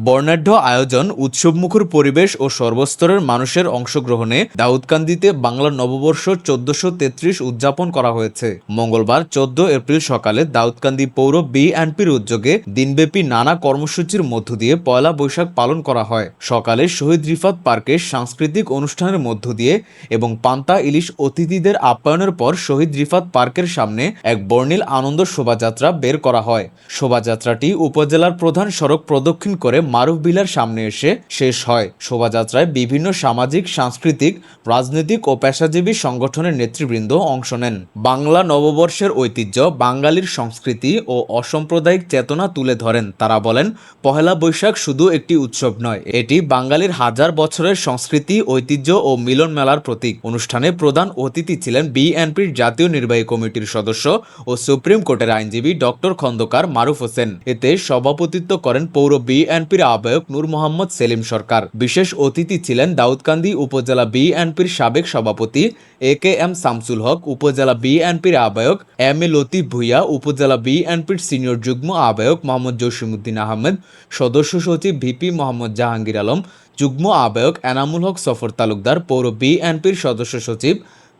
বর্ণাঢ্য আয়োজন, উৎসবমুখর পরিবেশ ও সর্বস্তরের মানুষের অংশগ্রহণে দাউদকান্দিতে বাংলা নববর্ষ 1433 উদযাপন করা হয়েছে। মঙ্গলবার 14 এপ্রিল সকালে দাউদকান্দি পৌর বিএনপির উদ্যোগে দিনব্যাপী নানা কর্মসূচির মধ্য দিয়ে পয়লা বৈশাখ পালন করা হয়। সকালে শহীদ রিফাত পার্কে সাংস্কৃতিক অনুষ্ঠানের মধ্য দিয়ে এবং পান্তা ইলিশ অতিথিদের আপ্যায়নের পর শহীদ রিফাত পার্কের সামনে এক বর্ণিল আনন্দ শোভাযাত্রা বের করা হয়। শোভাযাত্রাটি উপজেলার প্রধান সড়ক প্রদক্ষিণ করে মারুফ ভিলার সামনে এসে শেষ হয়। শোভাযাত্রায় বিভিন্ন সামাজিক, সাংস্কৃতিক, রাজনৈতিক ও পেশাজীবী সংগঠনের নেতৃবৃন্দ অংশ নেন। বাংলা নববর্ষের ঐতিহ্য, বাঙালির সংস্কৃতি ও অসাম্প্রদায়িক চেতনা তুলে ধরেন। তারা বলেন, পহেলা বৈশাখ শুধু একটি উৎসব নয়, এটি বাঙালির হাজার বছরের সংস্কৃতি, ঐতিহ্য ও মিলন মেলার প্রতীক। অনুষ্ঠানে প্রধান অতিথি ছিলেন বিএনপির জাতীয় নির্বাহী কমিটির সদস্য ও সুপ্রিম কোর্টের আইনজীবী ডক্টর খন্দকার মারুফ হোসেন। এতে সভাপতিত্ব করেন পৌর বিএনপির আহ্বায়ক নূর মোহাম্মদ সেলিম সরকার। বিশেষ অতিথি ছিলেন দাউদকান্দি উপজেলা বিএনপির সাবেক সভাপতি AKM শামসুল হক, উপজেলা বিএনপির আহ্বায়ক MA লতিফ ভুইয়া, উপজেলা বিএনপির সিনিয়র যুগ্ম আহ্বায়ক মোহাম্মদ জসিমউদ্দিন আহমেদ, সদস্য সচিব VP মোহাম্মদ জাহাঙ্গীর আলম, যুগ্ম আহ্বায়ক এনামুল হক সফর তালুকদার, পৌর বিএনপির সদস্য সচিব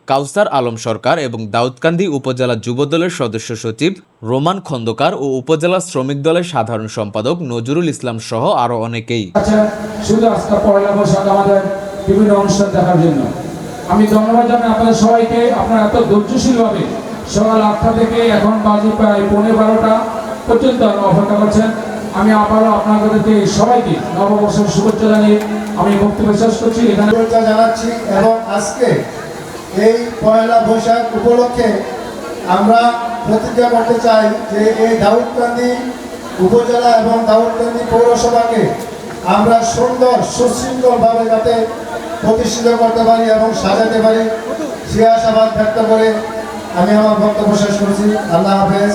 কাউসার আলম সরকার এবং দাউদকান্দি উপজেলা যুবদলের সদস্য সচিব রোমান খন্দকার ও উপজেলা শ্রমিক দলের সাধারণ সম্পাদক নজরুল ইসলাম সহ আরো অনেকেই। শুধু আজকে পয়লা বৈশাখ আমাদের বিভিন্ন অনুষ্ঠান দেখার জন্য আমি ধন্যবাদ জানাই আপনাদের সবাইকে। আপনারা এত ধৈর্যশীলভাবে সকাল 8টা থেকে এখন বাজে প্রায় 11:30 পর্যন্ত অপেক্ষা করছেন। আমি আবারও আপনাদেরকে সবাইকে নববর্ষের শুভেচ্ছা জানিয়ে আমি বক্তব্য শেষ করছি। এখানে জানাচ্ছি এবং আজকে এই পয়লা বৈশাখ উপলক্ষে আমরা প্রতিজ্ঞা করতে চাই যে এই দাউদকান্দি উপজেলা এবং দাউদকান্দি পৌরসভাকে আমরা সুন্দর সুশৃঙ্খলভাবে যাতে প্রতিষ্ঠিত করতে পারি এবং সাজাতে পারি সে আশাবাদ ব্যক্ত করে আমি আমার বক্তব্য শেষ করছি। আল্লাহ হাফেজ।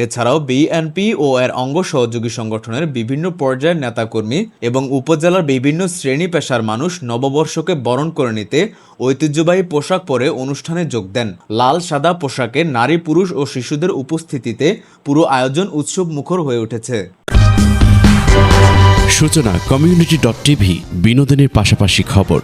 এছাড়াও বিএনপি ও এর অঙ্গ সহযোগী সংগঠনের বিভিন্ন পর্যায়ের নেতাকর্মী এবং উপজেলার বিভিন্ন শ্রেণী পেশার মানুষ নববর্ষকে বরণ করে নিতে ঐতিহ্যবাহী পোশাক পরে অনুষ্ঠানে যোগ দেন। লাল সাদা পোশাকে নারী, পুরুষ ও শিশুদের উপস্থিতিতে পুরো আয়োজন উৎসব মুখর হয়ে উঠেছে। সূচনা community.tv, বিনোদনের পাশাপাশি খবর।